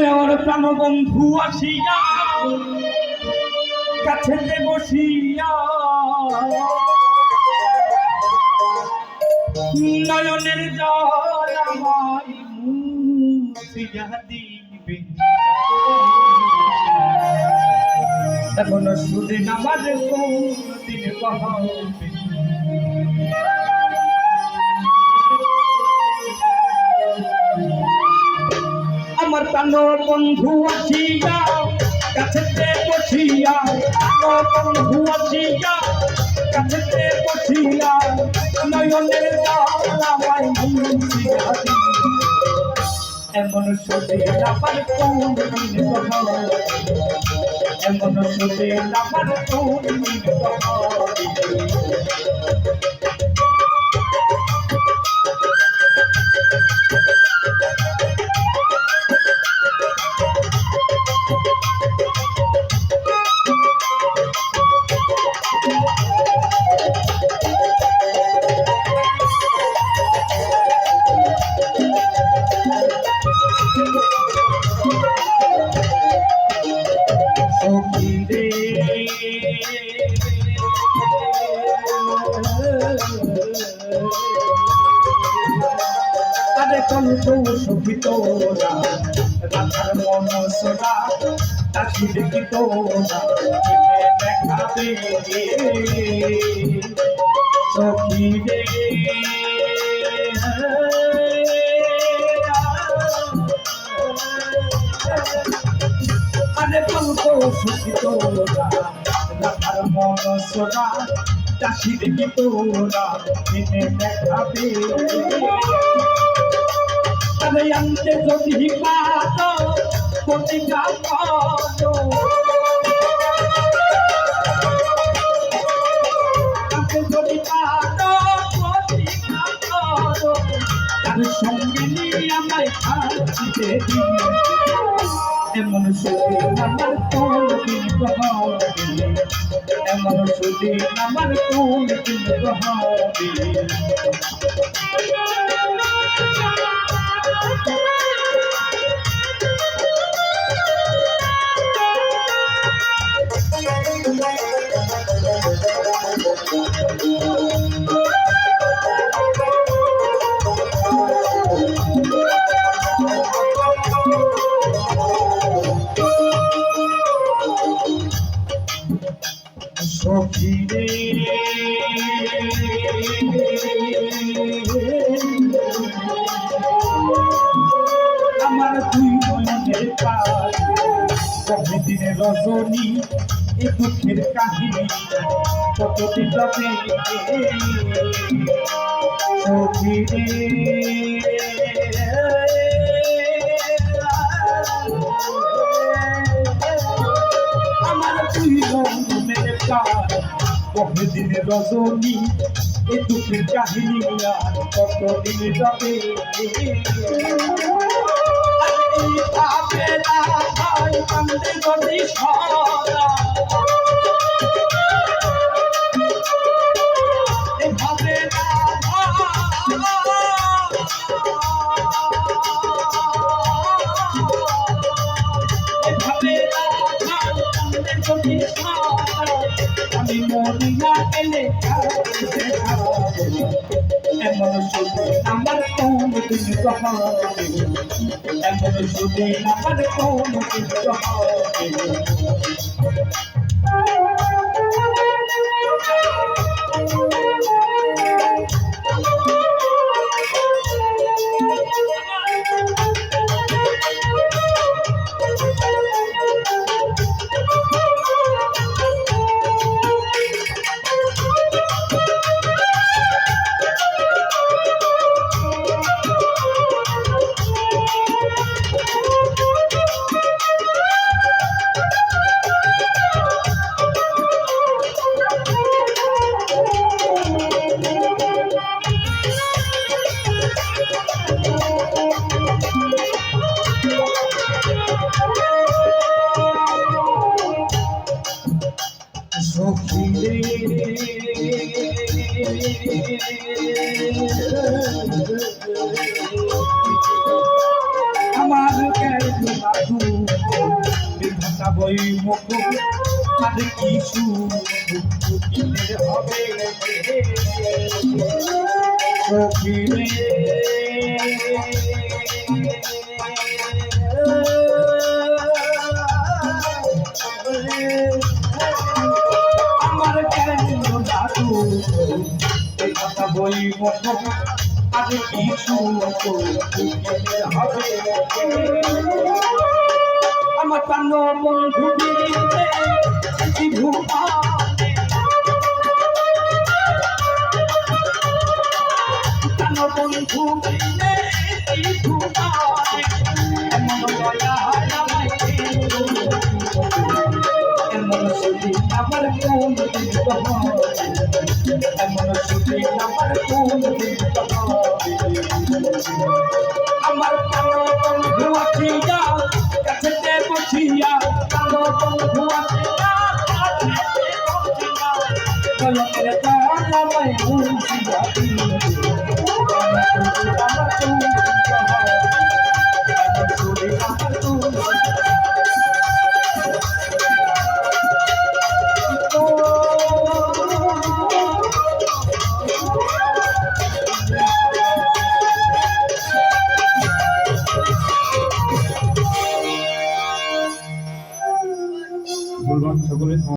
আমার প্রাণ বন্ধু আসিয়া কাছেতে বসিয়া নয়নের জল আমার মুছিয়া দিবে এমন সুরে নামাজ কোনদিন কহবে আমার প্রাণ বন্ধু আসিয়া কাছেতে বসিয়া বন্ধু আসিয়া কাছেতে বসিয়া নয়নের জল আমার মুছিয়া দিবে এমন সুরে আমার কোনদিন কহবে এমন সুরে আমার কোনদিন কহবে সুখী তোরা রাধার মন সোনা তাকি দেখি তোরা দেখাবে সখী রে আরে বলতো সুখী তোরা রাধার মন সোনা তাকি দেখি তোরা দেখাবে তবে আনতে যদি পাতো প্রতিজ্ঞা করো আনতে যদি পাতো প্রতিজ্ঞা করো তার সঙ্গে নিয়ে আমায় খাচ্ছিতে দিন এমন সুখী আমার কোনদিন হবে এমন সুখী আমার কোনদিন হবে সখী রে আমার দুই নয়নের পাশ প্রতিদিনের রজনী এ দুঃখের কাহিনী কতদিন যাবে সখী রে আমার দুই নয়নের বহুদিনের রজনী এ দুঃখের কাহিনী আর কতদিন যাবে আমি মদিনা এলে এমন সুখী আমার কোনদিন হবে এমন সুখী আমার কোনদিন হবে আমার বই মুখ আর কিছু হবে আমার কেন দাদু কথা বই মুখ আর কিছু হবে আমার কান্ন বন্ধু কান্ন বন্ধু এমন দয়া এমন সুখী আমার কোন এমন সুখী আমার কোন আমার কান্ন বন্ধু আছিয়া কাছে বসিয়া কান্ন বন্ধু আছিয়া কলকের তার আমায় বুঝিয়া আমার